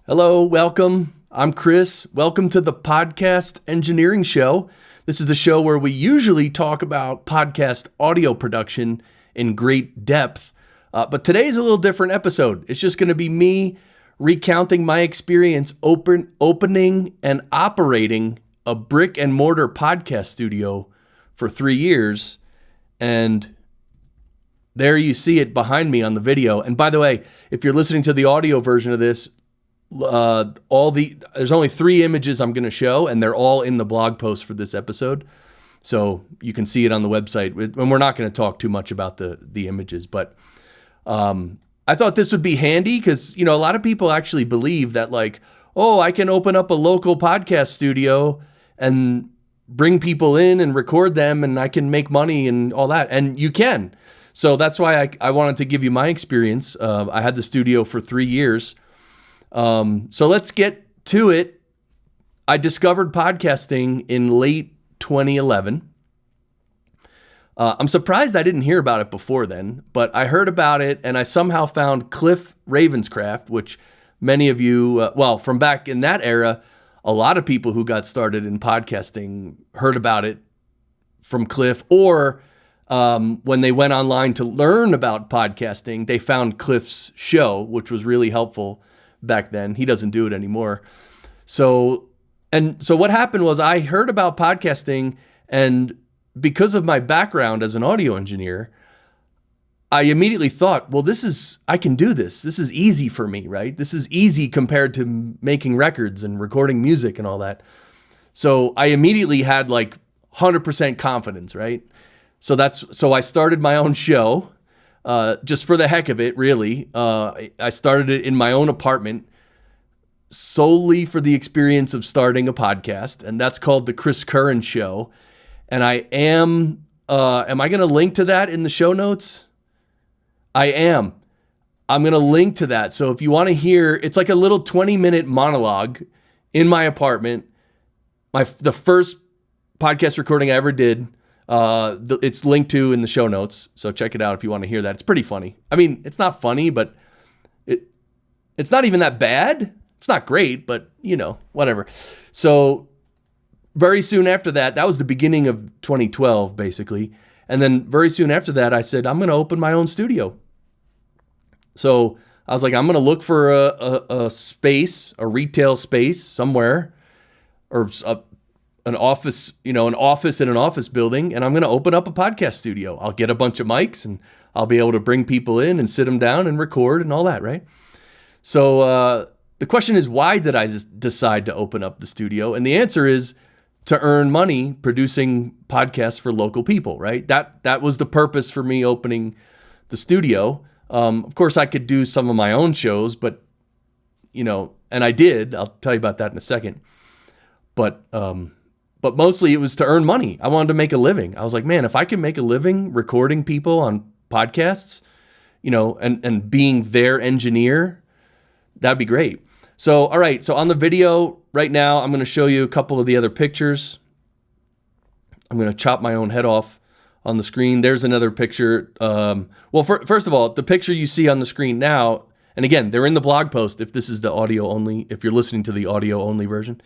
Hello, welcome. I'm Chris. Welcome to the Podcast Engineering Show. This is the show where we usually talk about podcast audio production in great depth. But today's a little different episode. It's just going to be me recounting my experience opening and operating a brick and mortar podcast studio for 3 years. And there you see it behind me on the video. And by the way, if you're listening to the audio version of this, there's only 3 images I'm going to show, and they're all in the blog post for this episode. So you can see it on the website. And we're not going to talk too much about the images, but I thought this would be handy because, a lot of people actually believe that I can open up a local podcast studio and bring people in and record them and I can make money and all that. And you can. So that's why I wanted to give you my experience. I had the studio for 3 years. So let's get to it. I discovered podcasting in late 2011. I'm surprised I didn't hear about it before then, but I heard about it and I somehow found Cliff Ravenscraft, which many of you, from back in that era, a lot of people who got started in podcasting heard about it from Cliff, or when they went online to learn about podcasting, they found Cliff's show, which was really helpful back then. He doesn't do it anymore. So what happened was I heard about podcasting, and because of my background as an audio engineer, I immediately thought, well, I can do this. This is easy for me, right? This is easy compared to making records and recording music and all that. So I immediately had 100% confidence, right? So I started my own show. Just for the heck of it, really. I started it in my own apartment solely for the experience of starting a podcast, and that's called the Chris Curran Show. And I am I going to link to that in the show notes? I am. I'm going to link to that. So if you want to hear, it's like a little 20-minute monologue in my apartment. The first podcast recording I ever did. It's linked to in the show notes, so check it out if you want to hear that. It's pretty funny. I mean, it's not funny, but it's not even that bad. It's not great, but whatever. So very soon after that was the beginning of 2012, basically. And then very soon after that, I said, I'm going to open my own studio. So I was like, I'm going to look for a space, a retail space somewhere, or an office in an office building, and I'm going to open up a podcast studio. I'll get a bunch of mics and I'll be able to bring people in and sit them down and record and all that, right? So the question is, why did I decide to open up the studio? And the answer is to earn money producing podcasts for local people, right? That was the purpose for me opening the studio. Of course, I could do some of my own shows, but, and I did. I'll tell you about that in a second. But mostly it was to earn money. I wanted to make a living. I was like, man, if I can make a living recording people on podcasts, and being their engineer, that'd be great. So, all right. So on the video right now, I'm going to show you a couple of the other pictures. I'm going to chop my own head off on the screen. There's another picture. First of all, the picture you see on the screen now, and again, they're in the blog post if this is the audio only, if you're listening to the audio only version.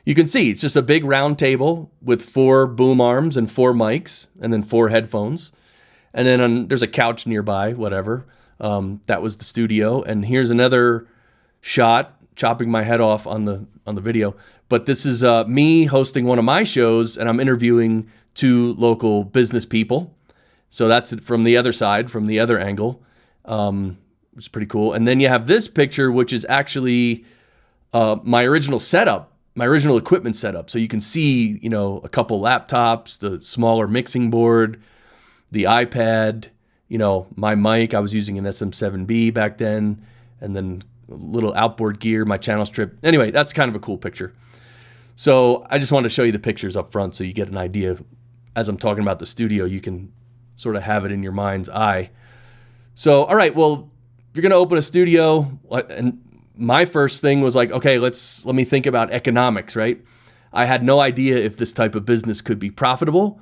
You can see it's just a big round table with 4 boom arms and 4 mics and then 4 headphones. And then there's a couch nearby, whatever. That was the studio. And here's another shot, chopping my head off on the video. But this is me hosting one of my shows, and I'm interviewing 2 local business people. So that's it from the other side, from the other angle, which is pretty cool. And then you have this picture, which is actually my original setup. My original equipment setup. So you can see, a couple laptops, the smaller mixing board, the iPad, my mic. I was using an SM7B back then, and then a little outboard gear, my channel strip. Anyway, that's kind of a cool picture. So I just wanted to show you the pictures up front so you get an idea. As I'm talking about the studio, you can sort of have it in your mind's eye. So, all right, well, if you're going to open a studio, and my first thing was okay, let me think about economics, right? I had no idea if this type of business could be profitable.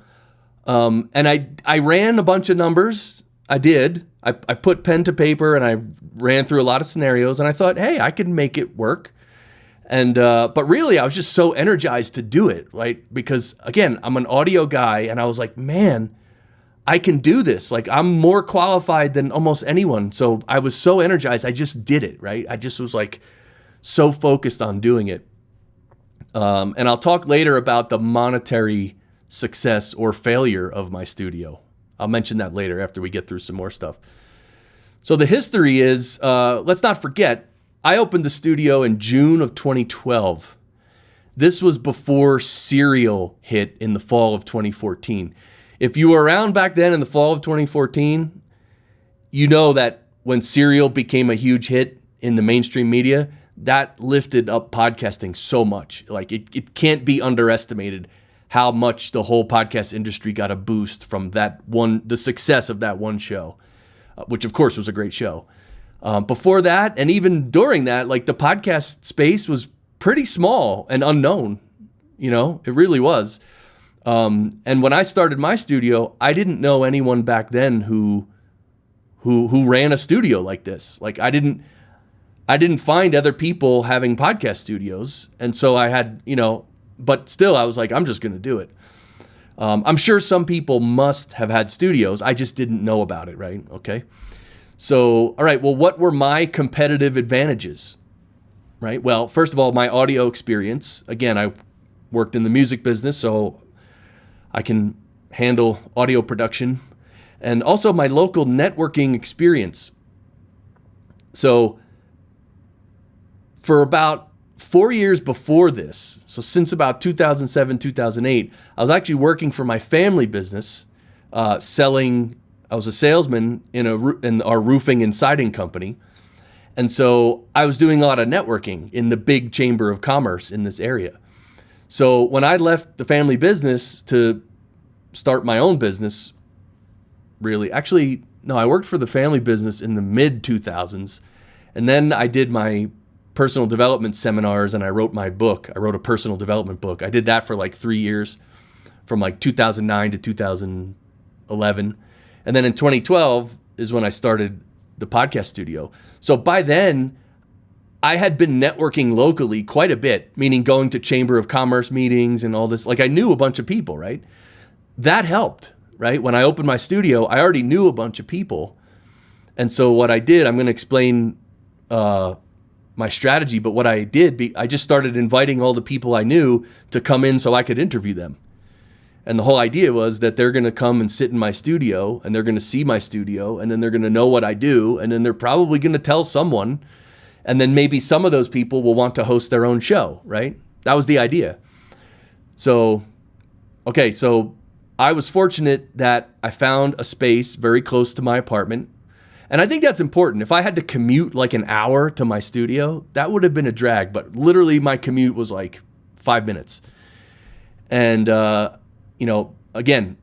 And I ran a bunch of numbers I did. I put pen to paper and I ran through a lot of scenarios and I thought, hey, I can make it work. And but really, I was just so energized to do it, right? Because again, I'm an audio guy and I was like, man, I can do this. Like, I'm more qualified than almost anyone. So I was so energized. I just did it, right? I just was like so focused on doing it. And I'll talk later about the monetary success or failure of my studio. I'll mention that later after we get through some more stuff. So the history is, let's not forget, I opened the studio in June of 2012. This was before Serial hit in the fall of 2014. If you were around back then in the fall of 2014, you know that when Serial became a huge hit in the mainstream media, that lifted up podcasting so much. Like it can't be underestimated how much the whole podcast industry got a boost from the success of that one show, which of course was a great show. Before that, and even during that, like the podcast space was pretty small and unknown. You know, it really was. And when I started my studio, I didn't know anyone back then who ran a studio like this. Like I didn't find other people having podcast studios. And so I had, but still I was like, I'm just going to do it. I'm sure some people must have had studios. I just didn't know about it, right? Okay. So, all right, well, what were my competitive advantages, right? Well, first of all, my audio experience. Again, I worked in the music business, so I can handle audio production. And also my local networking experience. So for about 4 years before this, so since about 2007, 2008, I was actually working for my family business, selling. I was a salesman in our roofing and siding company. And so I was doing a lot of networking in the big chamber of commerce in this area. So when I left the family business to start my own business, I worked for the family business in the mid 2000s. And then I did my personal development seminars and I wrote my book. I wrote a personal development book. I did that for like 3 years, from like 2009 to 2011. And then in 2012 is when I started the podcast studio. So by then, I had been networking locally quite a bit, meaning going to Chamber of Commerce meetings and all this. Like I knew a bunch of people, right? That helped, right? When I opened my studio, I already knew a bunch of people. And so what I did, I'm going to explain my strategy, but what I did, I just started inviting all the people I knew to come in so I could interview them. And the whole idea was that they're going to come and sit in my studio and they're going to see my studio and then they're going to know what I do. And then they're probably going to tell someone. And then maybe some of those people will want to host their own show, right? That was the idea. So I was fortunate that I found a space very close to my apartment. And I think that's important. If I had to commute like an hour to my studio, that would have been a drag. But literally my commute was like 5 minutes. And, again,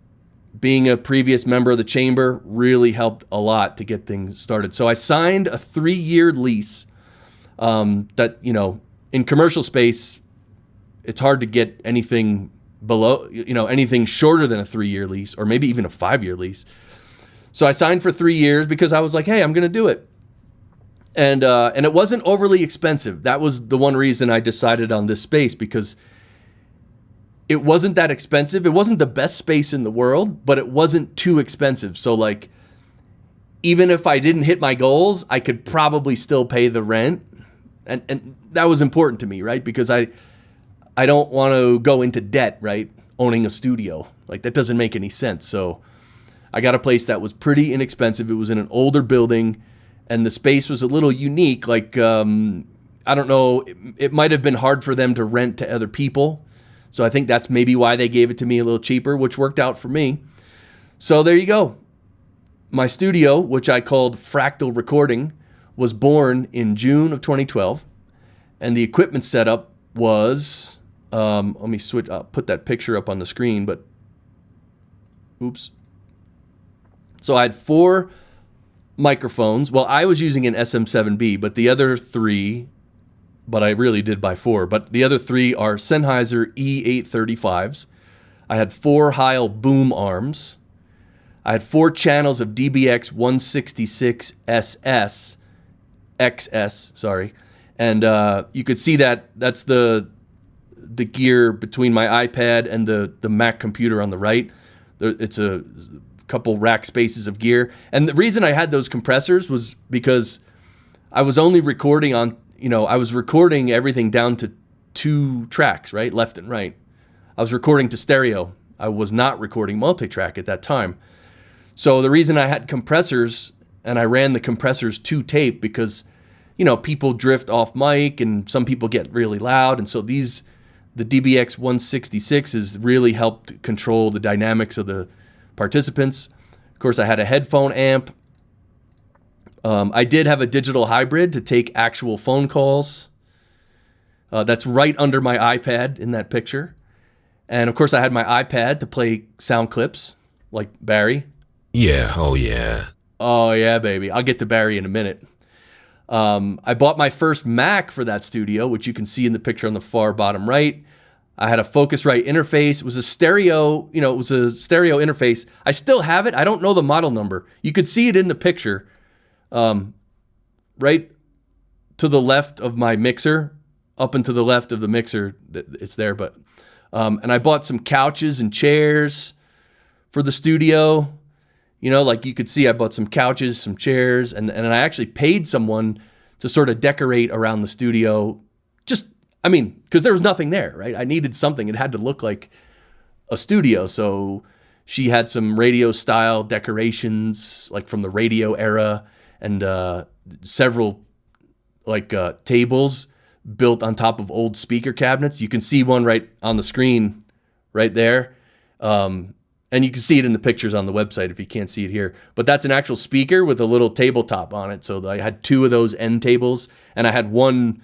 being a previous member of the chamber really helped a lot to get things started. So I signed a 3-year lease that, in commercial space, it's hard to get anything below, anything shorter than a 3-year lease or maybe even a 5-year lease. So I signed for 3 years because I was like, hey, I'm going to do it. And it wasn't overly expensive. That was the one reason I decided on this space, because it wasn't that expensive. It wasn't the best space in the world, but it wasn't too expensive. So like, even if I didn't hit my goals, I could probably still pay the rent. And that was important to me, right? Because I don't want to go into debt, right? Owning a studio. Like that doesn't make any sense. So I got a place that was pretty inexpensive. It was in an older building and the space was a little unique. Like, I don't know, it might have been hard for them to rent to other people. So I think that's maybe why they gave it to me a little cheaper, which worked out for me. So there you go. My studio, which I called Fractal Recording, was born in June of 2012. And the equipment setup was, let me switch, I'll put that picture up on the screen, but oops. So I had 4 microphones. Well, I was using an SM7B, but the other 3, but I really did buy 4. But the other 3 are Sennheiser E835s. I had 4 Heil boom arms. I had 4 channels of DBX 166 SS, XS, sorry. And you could see that's the gear between my iPad and the Mac computer on the right. It's a couple rack spaces of gear. And the reason I had those compressors was because I was only recording on, I was recording everything down to 2 tracks, right? Left and right. I was recording to stereo. I was not recording multi-track at that time. So the reason I had compressors and I ran the compressors to tape because, people drift off mic and some people get really loud. And so the DBX 166 has really helped control the dynamics of the participants. Of course, I had a headphone amp. I did have a digital hybrid to take actual phone calls. That's right under my iPad in that picture. And of course, I had my iPad to play sound clips like Barry. Yeah. Oh, yeah. Oh, yeah, baby. I'll get to Barry in a minute. I bought my first Mac for that studio, which you can see in the picture on the far bottom right. I had a Focusrite interface. It was a stereo, interface. I still have it. I don't know the model number. You could see it in the picture, right to the left of my mixer, up and to the left of the mixer. It's there, but, and I bought some couches and chairs for the studio. Like you could see, I bought some couches, some chairs, and I actually paid someone to sort of decorate around the studio. Because there was nothing there, right? I needed something. It had to look like a studio. So she had some radio style decorations, like from the radio era, and several tables built on top of old speaker cabinets. You can see one right on the screen right there. And you can see it in the pictures on the website if you can't see it here. But that's an actual speaker with a little tabletop on it. So I had 2 of those end tables, and I had one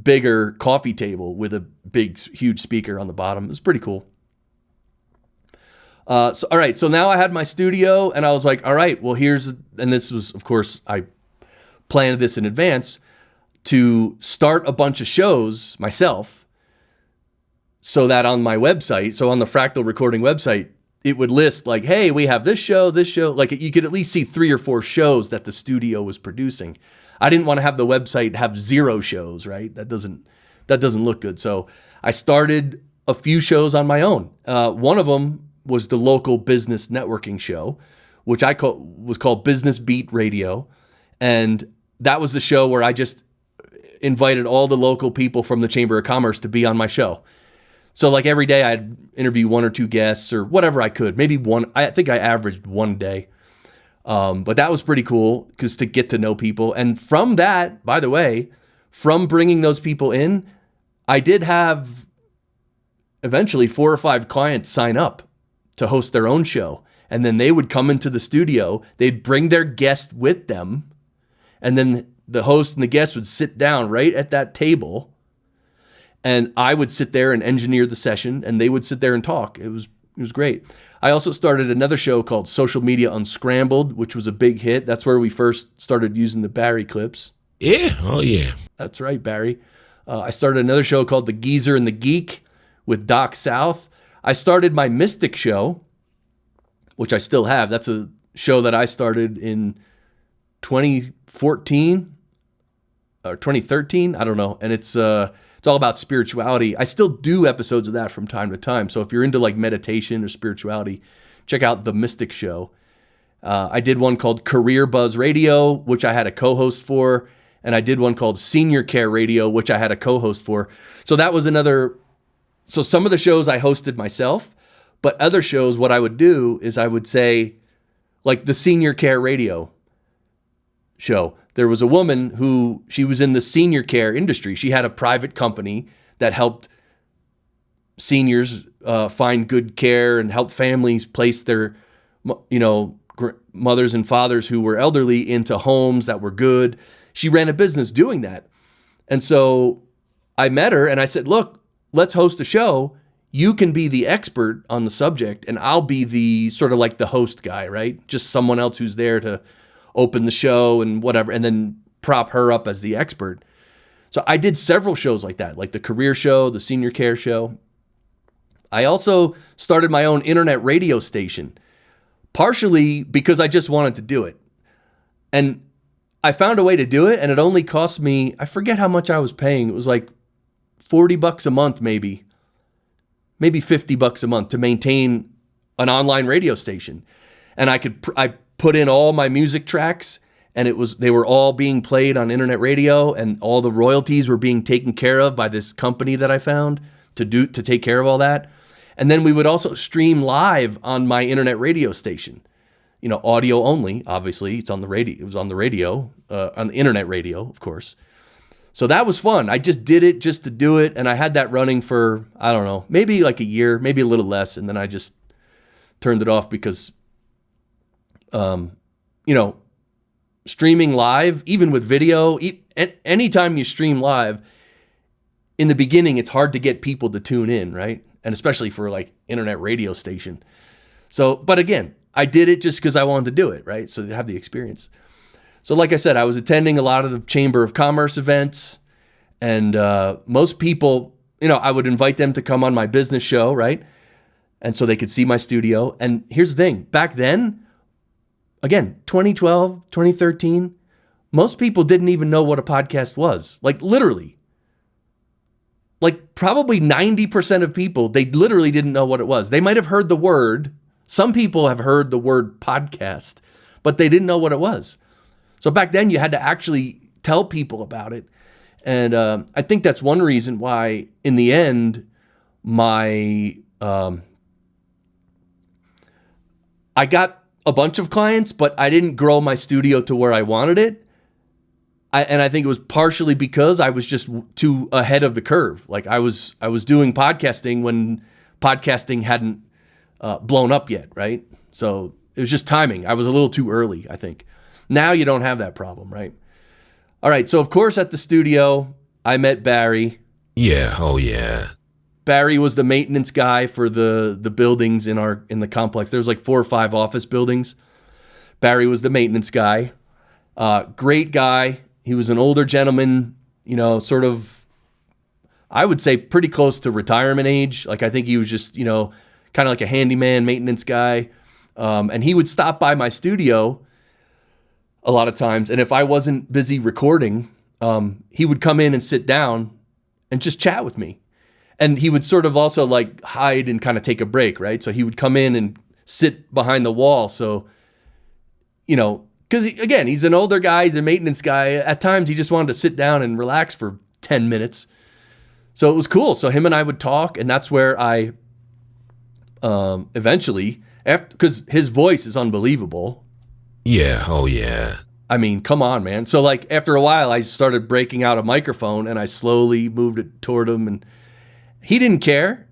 bigger coffee table with a big, huge speaker on the bottom. It was pretty cool. All right. So now I had my studio, and I was like, all right, well, and this was, of course, I planned this in advance to start a bunch of shows myself so that on my website, so on the Fractal Recording website, it would list like, hey, we have this show. Like you could at least see 3 or 4 shows that the studio was producing. I didn't want to have the website have 0 shows, right? That doesn't look good. So I started a few shows on my own. One of them was the local business networking show, which was called Business Beat Radio. And that was the show where I just invited all the local people from the Chamber of Commerce to be on my show. So like every day I'd interview 1 or 2 guests or whatever I could. Maybe one. I think I averaged 1 day. But that was pretty cool because to get to know people. And from that, by the way, from bringing those people in, I did have eventually 4 or 5 clients sign up to host their own show. And then they would come into the studio, they'd bring their guest with them. And then the host and the guest would sit down right at that table. And I would sit there and engineer the session, and they would sit there and talk. It was great. I also started another show called Social Media Unscrambled, which was a big hit. That's where we first started using the Barry clips. Yeah. Oh, yeah. That's right, Barry. I started another show called The Geezer and the Geek with Doc South. I started my Mystic show, which I still have. That's a show that I started in 2014 or 2013. I don't know. And it's all about spirituality. I still do episodes of that from time to time. So if you're into like meditation or spirituality, check out the Mystic Show. I did one called Career Buzz Radio, which I had a co-host for. And I did one called Senior Care Radio, which I had a co-host for. So that was another. So some of the shows I hosted myself, but other shows, what I would do is I would say, like the Senior Care Radio show. There was a woman who, she was in the senior care industry. She had a private company that helped seniors find good care and help families place their, mothers and fathers who were elderly into homes that were good. She ran a business doing that. And so I met her and I said, look, let's host a show. You can be the expert on the subject and I'll be the sort of like the host guy, right? Just someone else who's there to open the show and whatever, and then prop her up as the expert. So I did several shows like that, like the career show, the senior care show. I also started my own internet radio station. partially because I just wanted to do it. And I found a way to do it, and it only cost me, I forget how much I was paying. It was like $40 a month, maybe $50 a month to maintain an online radio station. And I put in all my music tracks, and they were all being played on internet radio, and all the royalties were being taken care of by this company that I found to take care of all that. And then we would also stream live on my internet radio station. Audio only, obviously. It's on the radio. It was on the radio, on the internet radio, of course. So that was fun. I just did it just to do it. And I had that running for, I don't know, maybe like a year, maybe a little less. And then I just turned it off because, streaming live, even with video, anytime you stream live, in the beginning, it's hard to get people to tune in, right? And especially for like internet radio station. So, but again, I did it just because I wanted to do it, right? So to have the experience. So like I said, I was attending a lot of the Chamber of Commerce events, and most people, I would invite them to come on my business show, right? And so they could see my studio. And here's the thing, back then, again, 2012, 2013, most people didn't even know what a podcast was. Like literally. Like probably 90% of people, they literally didn't know what it was. They might have heard the word. Some people have heard the word podcast, but they didn't know what it was. So back then you had to actually tell people about it. And I think that's one reason why in the end, I got a bunch of clients, but I didn't grow my studio to where I wanted it. And I think it was partially because I was just too ahead of the curve. Like I was doing podcasting when podcasting hadn't blown up yet, right? So it was just timing. I was a little too early, I think. Now you don't have that problem, right? All right, so of course at the studio, I met Barry. Yeah, oh yeah. Barry was the maintenance guy for the buildings in the complex. There was like 4 or 5 office buildings. Barry was the maintenance guy. Great guy. He was an older gentleman, sort of, I would say pretty close to retirement age. Like I think he was just, kind of like a handyman maintenance guy. And he would stop by my studio a lot of times. And if I wasn't busy recording, he would come in and sit down and just chat with me. And he would sort of also like hide and kind of take a break, right? So he would come in and sit behind the wall. So, because again, he's an older guy, he's a maintenance guy. At times he just wanted to sit down and relax for 10 minutes. So it was cool. So him and I would talk, and that's where I eventually, because his voice is unbelievable. Yeah, oh yeah. I mean, come on, man. So like after a while, I started breaking out a microphone, and I slowly moved it toward him, and he didn't care.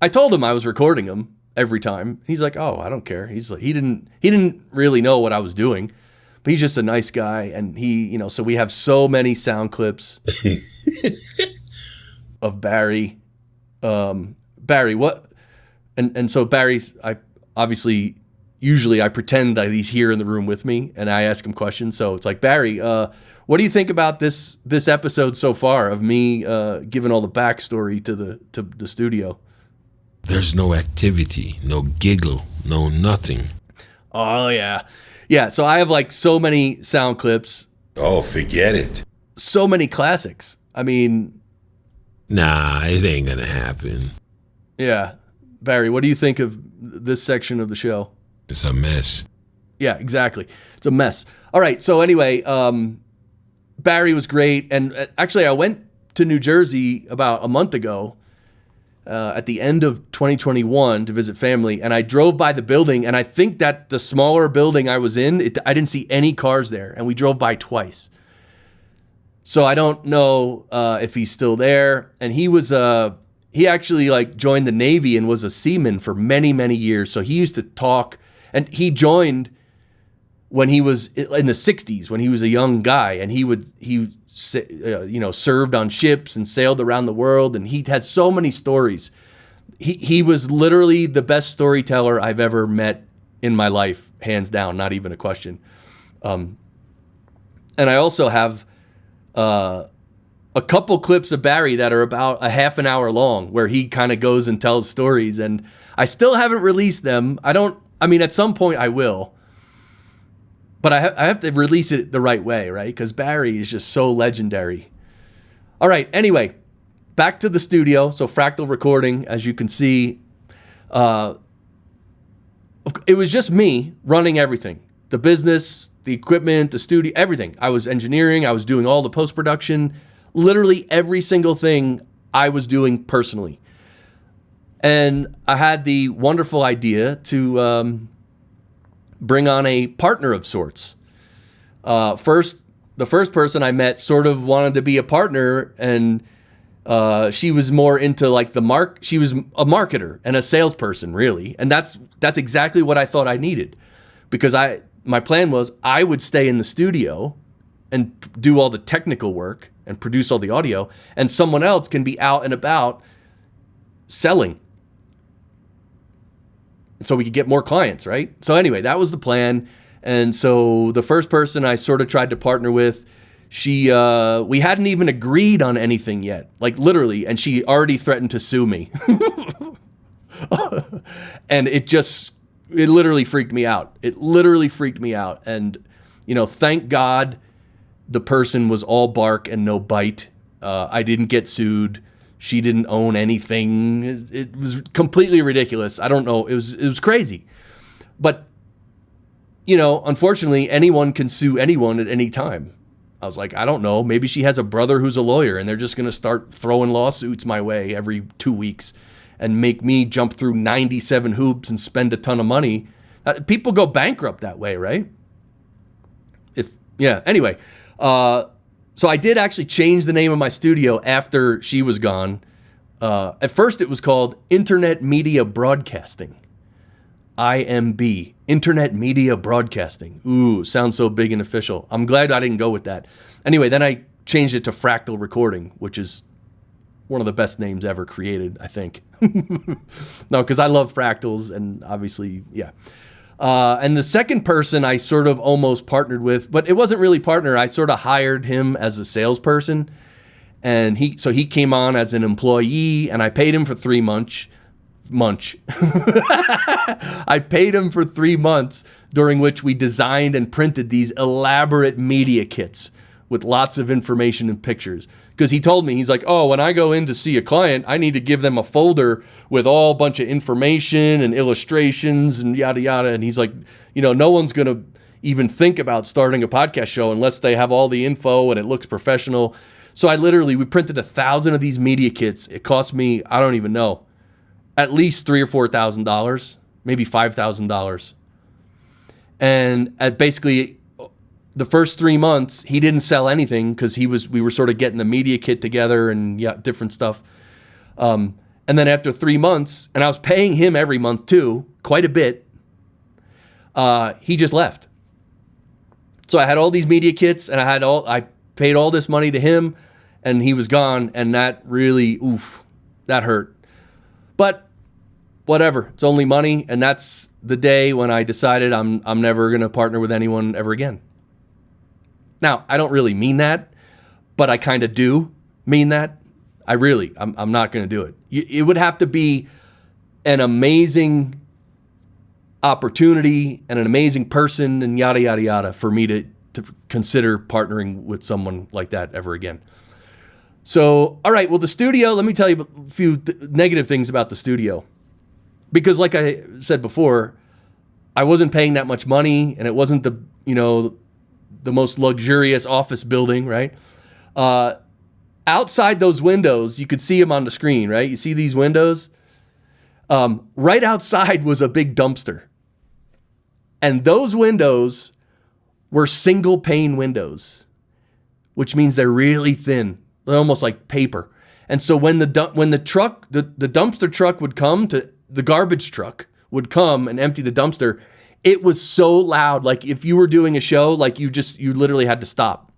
I told him I was recording him every time. He's like, "Oh, I don't care." He's like, he didn't really know what I was doing, but he's just a nice guy, and he, so we have so many sound clips of Barry. Barry, what? And so Barry's, usually I pretend that he's here in the room with me, and I ask him questions. So it's like, Barry, what do you think about this episode so far of me giving all the backstory to the studio? There's no activity, no giggle, no nothing. Oh yeah. Yeah, so I have like so many sound clips. Oh, forget it. So many classics. I mean, nah, it ain't gonna happen. Yeah. Barry, what do you think of this section of the show? It's a mess. Yeah, exactly. It's a mess. All right, so anyway, Barry was great. And actually, I went to New Jersey about a month ago at the end of 2021 to visit family. And I drove by the building, and I think that the smaller building I was in, I didn't see any cars there. And we drove by twice. So I don't know if he's still there. And he actually like joined the Navy and was a seaman for many, many years. So he used to talk, and he joined when he was in the 60s, when he was a young guy, and he served on ships and sailed around the world, and he had so many stories. He was literally the best storyteller I've ever met in my life, hands down, not even a question. And I also have a couple clips of Barry that are about a half an hour long, where he kind of goes and tells stories, and I still haven't released them. I don't I mean, at some point I will, but I have to release it the right way, right? Because Barry is just so legendary. All right, anyway, back to the studio. So Fractal Recording, as you can see, it was just me running everything. The business, the equipment, the studio, everything. I was engineering, I was doing all the post-production, literally every single thing I was doing personally. And I had the wonderful idea to bring on a partner of sorts. The first person I met sort of wanted to be a partner, and she was more into like she was a marketer and a salesperson, really. And that's exactly what I thought I needed, because my plan was I would stay in the studio and do all the technical work and produce all the audio, and someone else can be out and about selling. So we could get more clients, right? So anyway, that was the plan. And so the first person I sort of tried to partner with, we hadn't even agreed on anything yet, like literally, and she already threatened to sue me. And it literally freaked me out. It literally freaked me out. And, thank God the person was all bark and no bite. I didn't get sued. She didn't own anything. It was completely ridiculous. I don't know. It was crazy. But, unfortunately, anyone can sue anyone at any time. I was like, I don't know. Maybe she has a brother who's a lawyer, and they're just going to start throwing lawsuits my way every 2 weeks and make me jump through 97 hoops and spend a ton of money. People go bankrupt that way, right? Anyway. So I did actually change the name of my studio after she was gone. At first it was called Internet Media Broadcasting. IMB, Internet Media Broadcasting. Ooh, sounds so big and official. I'm glad I didn't go with that. Anyway, then I changed it to Fractal Recording, which is one of the best names ever created, I think. No, because I love fractals, and obviously, yeah. And the second person I sort of almost partnered with, but it wasn't really partner. I sort of hired him as a salesperson, and he came on as an employee, and I paid him for 3 months. I paid him for 3 months, during which we designed and printed these elaborate media kits with lots of information and pictures. Because he told me, he's like, oh, when I go in to see a client, I need to give them a folder with all bunch of information and illustrations and yada, yada. And he's like, no one's going to even think about starting a podcast show unless they have all the info and it looks professional. So we printed 1,000 of these media kits. It cost me, I don't even know, at least $3,000 or $4,000, maybe $5,000. And at basically the first 3 months, he didn't sell anything because we were sort of getting the media kit together and different stuff. And then after 3 months, and I was paying him every month too, quite a bit, he just left. So I had all these media kits, and I paid all this money to him, and he was gone, and that really, that hurt. But whatever, it's only money, and that's the day when I decided I'm never going to partner with anyone ever again. Now, I don't really mean that, but I kind of do mean that. I'm not going to do it. It would have to be an amazing opportunity and an amazing person and yada, yada, yada for me to consider partnering with someone like that ever again. So, all right, well, the studio, let me tell you a few negative things about the studio. Because like I said before, I wasn't paying that much money, and it wasn't the most luxurious office building, right? Outside those windows, you could see them on the screen, right? You see these windows? Right outside was a big dumpster. And those windows were single pane windows, which means they're really thin. They're almost like paper. And so when the dumpster truck would come, the garbage truck would come and empty the dumpster, it was so loud. Like if you were doing a show, like you literally had to stop.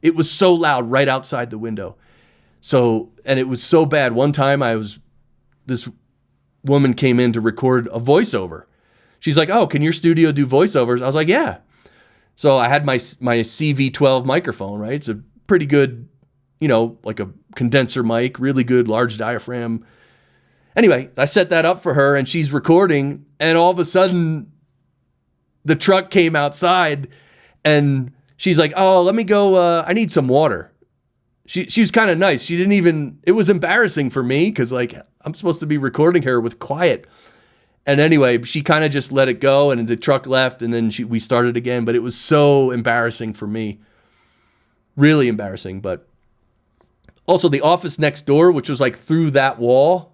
It was so loud right outside the window. So, and it was so bad. One time this woman came in to record a voiceover. She's like, oh, can your studio do voiceovers? I was like, yeah. So I had my CV12 microphone, right? It's a pretty good, like a condenser mic, really good, large diaphragm. Anyway, I set that up for her, and she's recording, and all of a sudden the truck came outside and she's like, oh, let me go. I need some water. She was kind of nice. She didn't even, it was embarrassing for me because like I'm supposed to be recording her with quiet. And anyway, she kind of just let it go and the truck left and then we started again. But it was so embarrassing for me. Really embarrassing. But also the office next door, which was like through that wall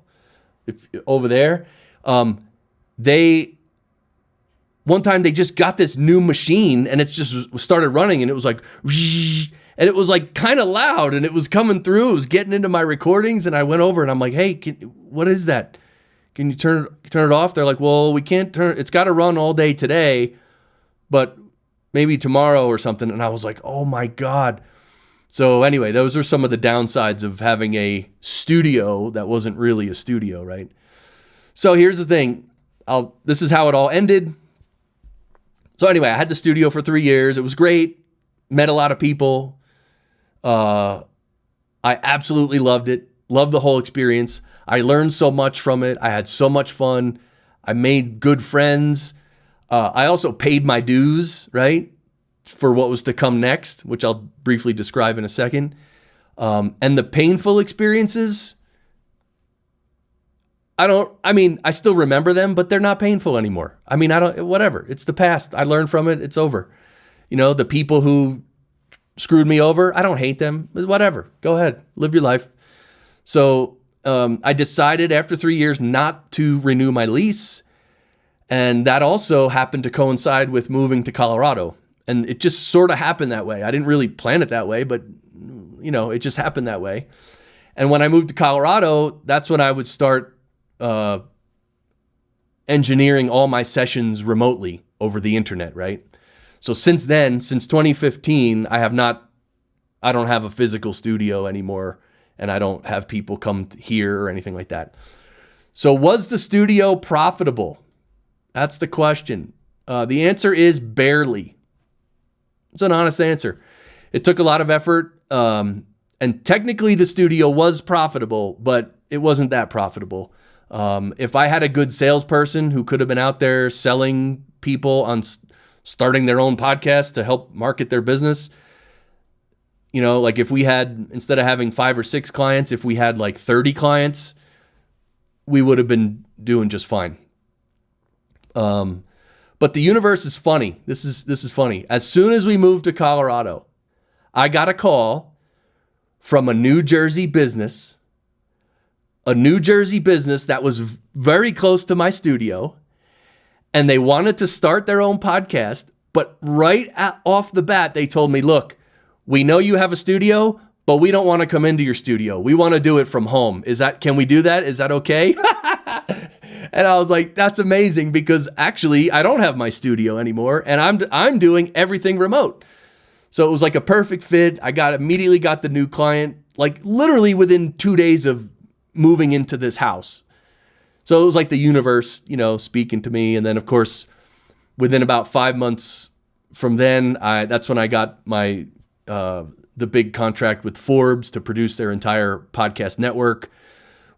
over there, one time they just got this new machine and it's just started running and it was like, and it was like kind of loud and it was coming through. It was getting into my recordings and I went over and I'm like, hey, what is that? Can you turn it off? They're like, well, we can't turn, it's got to run all day today, but maybe tomorrow or something. And I was like, oh my God. So anyway, those are some of the downsides of having a studio that wasn't really a studio, right? So here's the thing. This is how it all ended. So anyway, I had the studio for 3 years. It was great. Met a lot of people. I absolutely loved it. Loved the whole experience. I learned so much from it. I had so much fun. I made good friends. I also paid my dues, right, for what was to come next, which I'll briefly describe in a second. And the painful experiences, I still remember them, but they're not painful anymore. Whatever. It's the past. I learned from it. It's over. The people who screwed me over, I don't hate them. Whatever. Go ahead. Live your life. So I decided after 3 years not to renew my lease. And that also happened to coincide with moving to Colorado. And it just sort of happened that way. I didn't really plan it that way, but it just happened that way. And when I moved to Colorado, that's when I would start engineering all my sessions remotely over the internet, right? So since then, since 2015, I don't have a physical studio anymore, and I don't have people come here or anything like that. So was the studio profitable? That's the question. The answer is barely. It's an honest answer. It took a lot of effort, and technically the studio was profitable, but it wasn't that profitable. If I had a good salesperson who could have been out there selling people on starting their own podcast to help market their business, like if we had, instead of having 5 or 6 clients, if we had like 30 clients, we would have been doing just fine. But the universe is funny. This is funny. As soon as we moved to Colorado, I got a call from a New Jersey business that was very close to my studio, and they wanted to start their own podcast. But off the bat, they told me, look, we know you have a studio, but we don't want to come into your studio. We want to do it from home. Can we do that? Is that okay? And I was like, that's amazing, because actually I don't have my studio anymore and I'm doing everything remote. So it was like a perfect fit. I immediately got the new client, like literally within 2 days of moving into this house. So it was like the universe, speaking to me. And then of course, within about 5 months from then, that's when I got my, the big contract with Forbes to produce their entire podcast network,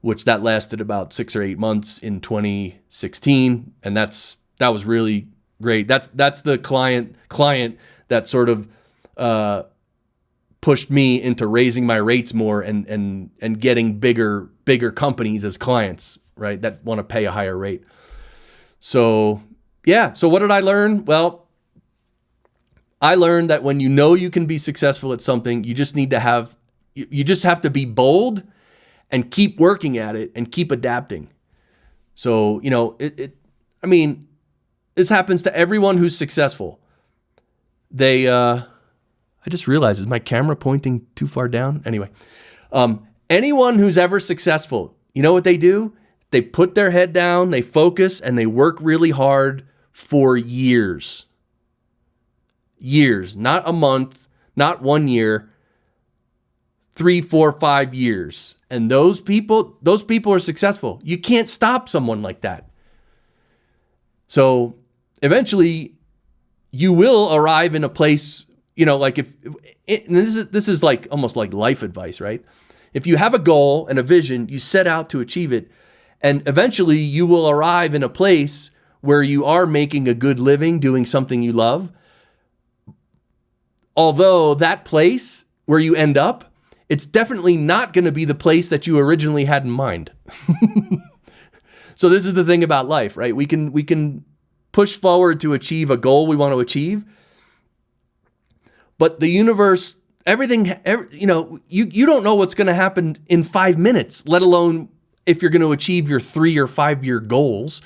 which that lasted about 6 or 8 months in 2016. And that was really great. That's the client that sort of, pushed me into raising my rates more and getting bigger companies as clients, right? That want to pay a higher rate. So yeah. So what did I learn? Well, I learned that when you can be successful at something, you just have to be bold and keep working at it and keep adapting. So, this happens to everyone who's successful. I just realized, is my camera pointing too far down? Anyway, anyone who's ever successful, you know what they do? They put their head down, they focus, and they work really hard for years. Years, not a month, not 1 year, 3, 4, 5 years. And those people are successful. You can't stop someone like that. So eventually you will arrive in a place, like this is like almost like life advice, right? If you have a goal and a vision, you set out to achieve it. And eventually you will arrive in a place where you are making a good living doing something you love. Although that place where you end up, it's definitely not going to be the place that you originally had in mind. So this is the thing about life, right? We can push forward to achieve a goal we want to achieve. But the universe, everything, you don't know what's going to happen in 5 minutes, let alone if you're going to achieve your 3 or 5 year goals.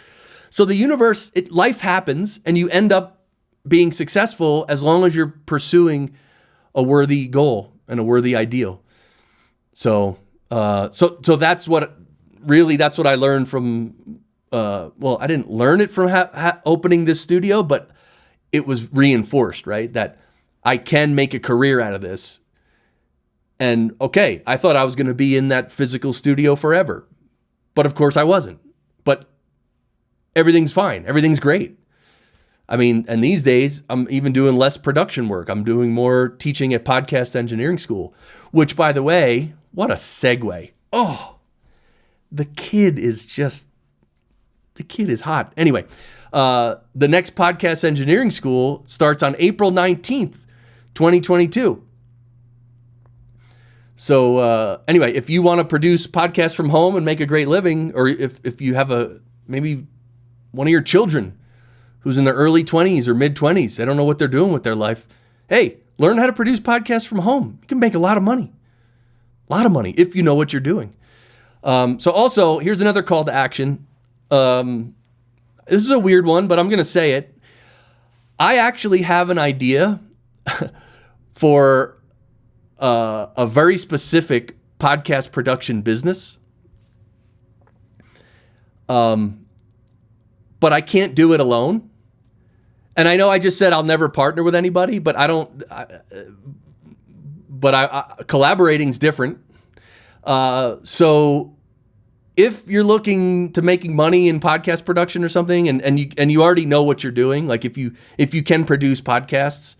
So the universe, life happens and you end up being successful as long as you're pursuing a worthy goal and a worthy ideal. So that's what I learned from, I didn't learn it from opening this studio, but it was reinforced, right? That I can make a career out of this. And okay, I thought I was going to be in that physical studio forever, but of course I wasn't. But everything's fine. Everything's great. I mean, and these days I'm even doing less production work. I'm doing more teaching at Podcast Engineering School, which, by the way, what a segue. Oh, the kid is hot. Anyway, the next Podcast Engineering School starts on April 19th, 2022. So anyway, if you want to produce podcasts from home and make a great living, or if you have maybe one of your children who's in their early 20s or mid 20s, they don't know what they're doing with their life. Hey, learn how to produce podcasts from home. You can make a lot of money. If you know what you're doing. So also, here's another call to action. This is a weird one, but I'm going to say it. I actually have an idea for a very specific podcast production business. But I can't do it alone. And I know I just said I'll never partner with anybody, but collaborating's different. So if you're looking to making money in podcast production or something, and you already know what you're doing, like if you can produce podcasts,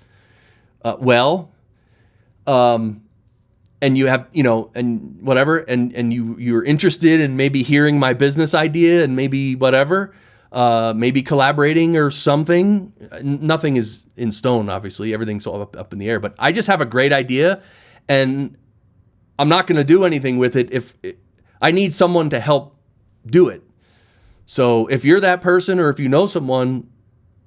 and you have, and whatever, and you're interested in maybe hearing my business idea and maybe whatever, maybe collaborating or something. Nothing is in stone, obviously. Everything's all up in the air. But I just have a great idea, and I'm not going to do anything with it if I need someone to help do it. So if you're that person, or if you know someone,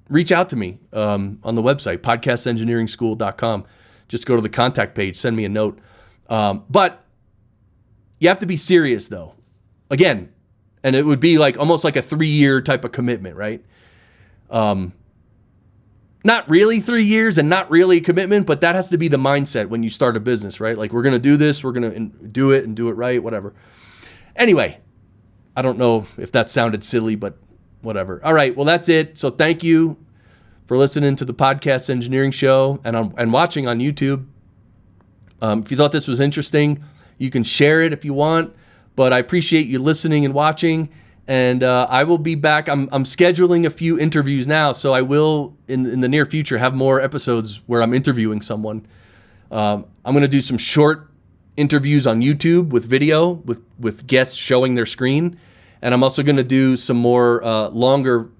reach out to me on the website, podcastengineeringschool.com. Just go to the contact page, send me a note. But you have to be serious, though. Again, and it would be like almost like a 3-year type of commitment, right? Not really 3 years and not really a commitment, but that has to be the mindset when you start a business, right? Like, we're going to do this, we're going to do it and do it right, whatever. Anyway, I don't know if that sounded silly, but whatever. All right, well, that's it. So thank you for listening to the Podcast Engineering Show and watching on YouTube. If you thought this was interesting, you can share it if you want. But I appreciate you listening and watching. And I will be back. I'm scheduling a few interviews now, so I will, in the near future, have more episodes where I'm interviewing someone. I'm going to do some short interviews on YouTube with video, with guests showing their screen. And I'm also going to do some more longer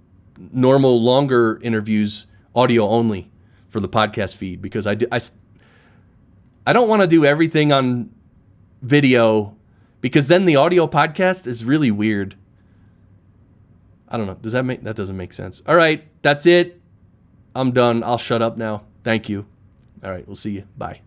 interviews, audio only, for the podcast feed, because I don't want to do everything on video, because then the audio podcast is really weird. I don't know. That doesn't make sense. All right. That's it. I'm done. I'll shut up now. Thank you. All right. We'll see you. Bye.